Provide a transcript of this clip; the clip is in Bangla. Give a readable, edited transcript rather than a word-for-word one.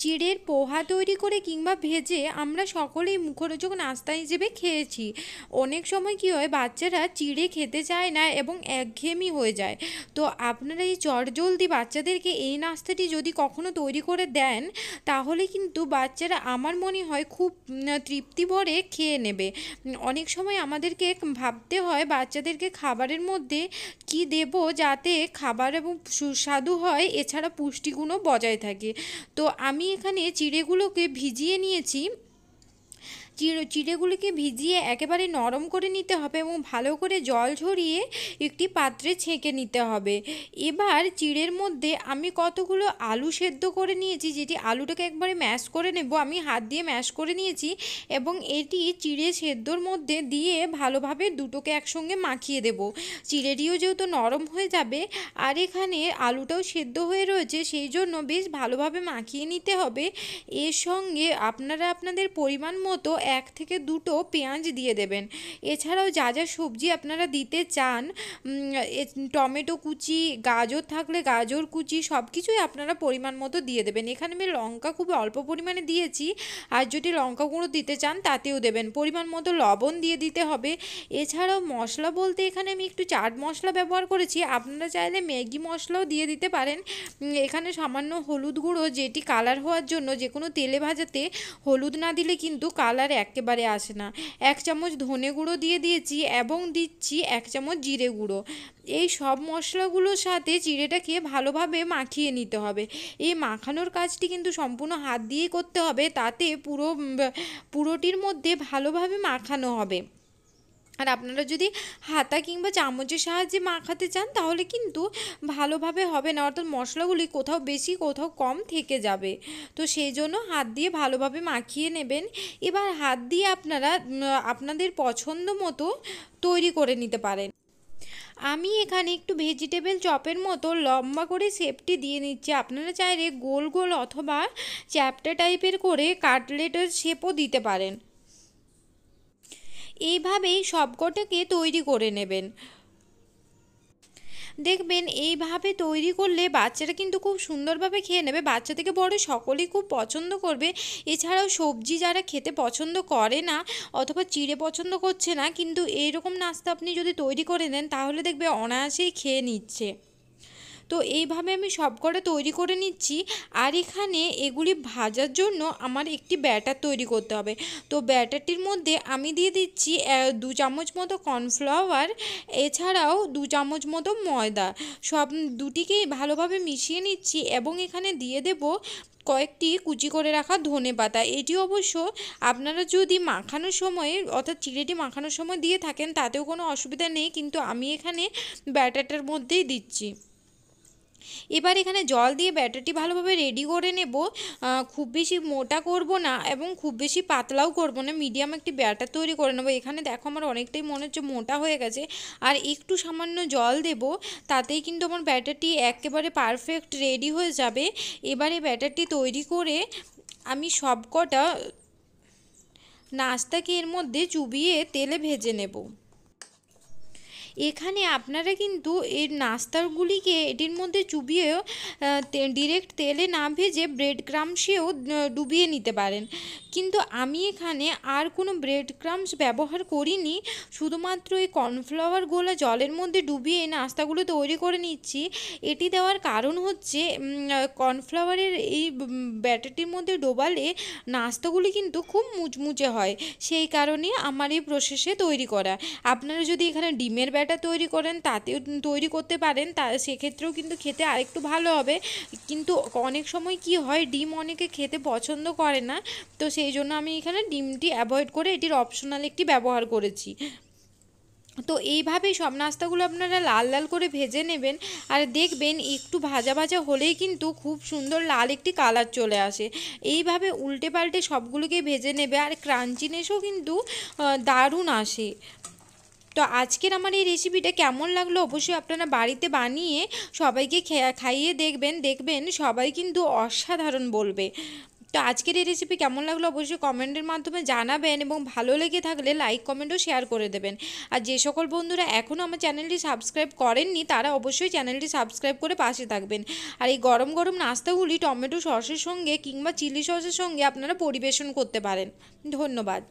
চিড়ের পোহা তৈরি করে কিংবা ভেজে আমরা সকলেই মুখরোচক নাস্তা হিসেবে খেয়েছি। অনেক সময় কী হয়, বাচ্চারা চিড়ে খেতে চায় না এবং একঘেয়েমি হয়ে যায়। তো আপনারা এই চটজলদি বাচ্চাদেরকে এই নাস্তাটি যদি কখনো তৈরি করে দেন, তাহলে কিন্তু বাচ্চারা আমার মনে হয় খুব তৃপ্তি ভরে খেয়ে নেবে। অনেক সময় আমাদেরকে ভাবতে হয় বাচ্চাদেরকে খাবারের মধ্যে কি দেব যাতে খাবার এবং সুস্বাদু হয়, এছাড়া পুষ্টিগুণও বজায় থাকে। তো আমি এখানে চিড়েগুলোকে ভিজিয়ে নিয়েছি। চিড়েগুলিকে ভিজিয়ে একেবারে নরম করে নিতে হবে এবং ভালো করে জল ঝরিয়ে একটি পাত্রে ছেঁকে নিতে হবে। এবার চিড়ের মধ্যে আমি কতগুলো আলু সেদ্ধ করে নিয়েছি, যেটি আলুটাকে একবারে ম্যাশ করে নেব, আমি হাত দিয়ে ম্যাশ করে নিয়েছি এবং এটি চিড়ে সেদ্ধর মধ্যে দিয়ে ভালোভাবে দুটোকে একসঙ্গে মাখিয়ে দেব। চিড়েটিও যেহেতু নরম হয়ে যাবে আর এখানে আলুটাও সেদ্ধ হয়ে রয়েছে, সেই জন্য বেশ ভালোভাবে মাখিয়ে নিতে হবে। এর সঙ্গে আপনারা আপনাদের পরিমাণ মতো 1 থেকে 2টো পেঁয়াজ দিয়ে দেবেন। এছাড়াও যা যা সবজি আপনারা দিতে চান, টমেটো কুচি, গাজর থাকলে গাজর কুচি, সব কিছুই আপনারা পরিমাণ মতো দিয়ে দেবেন। এখানে আমি লঙ্কা খুব অল্প পরিমাণে দিয়েছি, আর যদি লঙ্কা গুঁড়ো দিতে চান তাতেও দেবেন। পরিমাণ মতো লবণ দিয়ে দিতে হবে। এছাড়াও মশলা বলতে এখানে আমি একটু চাট মশলা ব্যবহার করেছি, আপনারা চাইলে ম্যাগি মশলাও দিয়ে দিতে পারেন। এখানে সামান্য হলুদ গুঁড়ো, যেটি কালার হওয়ার জন্য, যে কোনো তেলে ভাজাতে হলুদ না দিলে কিন্তু কালার একেবারে আসে না। 1 চামচ ধনে গুঁড়ো দিয়ে দিয়েছি এবং দিচ্ছি 1 চামচ জিরে গুঁড়ো। এই সব মশলাগুলোর সাথে চিড়েটাকে ভালোভাবে মাখিয়ে নিতে হবে। এই মাখানোর কাজটি কিন্তু সম্পূর্ণ হাত দিয়েই করতে হবে, তাতে পুরোটির মধ্যে ভালোভাবে মাখানো হবে। আর আপনারা যদি হাতা কিংবা চামচের সাহায্যে মাখাতে চান তাহলে কিন্তু ভালোভাবে হবে না, অর্থাৎ মশলাগুলি কোথাও বেশি কোথাও কম থেকে যাবে। তো সেই জন্য হাত দিয়ে ভালোভাবে মাখিয়ে নেবেন। এবার হাত দিয়ে আপনারা আপনাদের পছন্দ মতো তৈরি করে নিতে পারেন। আমি এখানে একটু ভেজিটেবল চপের মতো লম্বা করে শেপটি দিয়ে নিচ্ছি। আপনারা চাইলে গোল গোল অথবা চ্যাপ্টা টাইপের করে কাটলেটের শেপও দিতে পারেন। এইভাবেই সবকটাকে তৈরি করে নেবেন। দেখবেন এইভাবে তৈরি করলে বাচ্চারা কিন্তু খুব সুন্দরভাবে খেয়ে নেবে, বাচ্চা থেকে বড় সকলেই খুব পছন্দ করবে। এছাড়াও সবজি যারা খেতে পছন্দ করে না অথবা চিড়ে পছন্দ করছে না, কিন্তু এইরকম নাস্তা আপনি যদি তৈরি করে নেন তাহলে দেখবে অনায়াসেই খেয়ে নিচ্ছে। তো এইভাবে আমি সবকটা তৈরি করে নিচ্ছি। আর এখানে এগুলি ভাজার জন্য আমার একটি ব্যাটার তৈরি করতে হবে। তো ব্যাটারটির মধ্যে আমি দিয়ে দিচ্ছি 2 চামচ মতো কর্নফ্লাওয়ার, এছাড়াও 2 চামচ মতো ময়দা। সব দুটিকেই ভালোভাবে মিশিয়ে নিচ্ছি এবং এখানে দিয়ে দেব কয়েকটি কুচি করে রাখা ধনেপাতা। এটি অবশ্য আপনারা যদি মাখানোর সময়, অর্থাৎ চিড়েটি মাখানোর সময় দিয়ে থাকেন তাতেও কোনো অসুবিধা নেই, কিন্তু আমি এখানে ব্যাটারটার মধ্যেই দিচ্ছি। এবার এখানে জল দিয়ে ব্যাটারটি ভালোভাবে রেডি করে নেব। খুব বেশি মোটা করব না এবং খুব বেশি পাতলাও করব না, মিডিয়াম একটি ব্যাটার তৈরি করে নেব। এখানে দেখো আমার অনেকটাই মনে হচ্ছে মোটা হয়ে গেছে, আর একটু সামান্য জল দেব, তাতেই কিন্তু আমার ব্যাটারটি একেবারে পারফেক্ট রেডি হয়ে যাবে। এবারে ব্যাটারটি তৈরি করে আমি সবকটা নাস্তাকে এর মধ্যে চুবিয়ে তেলে ভেজে নেব। এখানে আপনারা কিন্তু এই নাস্তাগুলিকে এটির মধ্যে চুবিয়েও ডিরেক্ট তেলে না ভেজে ব্রেড ক্রাম্বসেও ডুবিয়ে নিতে পারেন, কিন্তু আমি এখানে আর কোনো ব্রেড ক্রাম্বস ব্যবহার করিনি, শুধুমাত্র এই কর্নফ্লাওয়ার গোলা জলের মধ্যে ডুবিয়ে এই নাস্তাগুলো তৈরি করে নিচ্ছি। এটি দেওয়ার কারণ হচ্ছে কর্নফ্লাওয়ারের এই ব্যাটারটির মধ্যে ডোবালে নাস্তাগুলি কিন্তু খুব মুচমুচে হয়, সেই কারণে আমার এই প্রসেসে তৈরি করা। আপনারা যদি এখানে ডিমের ব্যাটার তৈরি করেন তাতেও তৈরি করতে পারেন, সেক্ষেত্রেও কিন্তু খেতে আরেকটু ভালো হবে। কিন্তু অনেক সময় কি হয়, ডিম অনেকে খেতে পছন্দ করে না, তো সেই জন্য আমি এখানে ডিমটি অ্যাভয়েড করে এটির অপশনাল একটি ব্যবহার করেছি। তো এইভাবেই সব নাস্তাগুলো আপনারা লাল লাল করে ভেজে নেবেন, আর দেখবেন একটু ভাজা ভাজা হলেই কিন্তু খুব সুন্দর লাল একটি কালার চলে আসে। এইভাবে উল্টে পাল্টে সবগুলোকে ভেজে নেবে, আর ক্রাঞ্চিনেসও কিন্তু দারুণ আসে। তো আজকের আমার এই রেসিপিটা কেমন লাগলো অবশ্যই আপনারা বাড়িতে বানিয়ে সবাইকে খাইয়ে দেখবেন, দেখবেন সবাই কিন্তু অসাধারণ বলবে। তো আজকের এই রেসিপি কেমন লাগলো অবশ্যই কমেন্টের মাধ্যমে জানাবেন, এবং ভালো লেগে থাকলে লাইক কমেন্ট ও শেয়ার করে দেবেন। আর যে সকল বন্ধুরা এখনও আমার চ্যানেলটি সাবস্ক্রাইব করেননি তারা অবশ্যই চ্যানেলটি সাবস্ক্রাইব করে পাশে থাকবেন। আর এই গরম গরম নাস্তাগুলি টমেটো সসের সঙ্গে কিংবা চিলি সসের সঙ্গে আপনারা পরিবেশন করতে পারেন। ধন্যবাদ।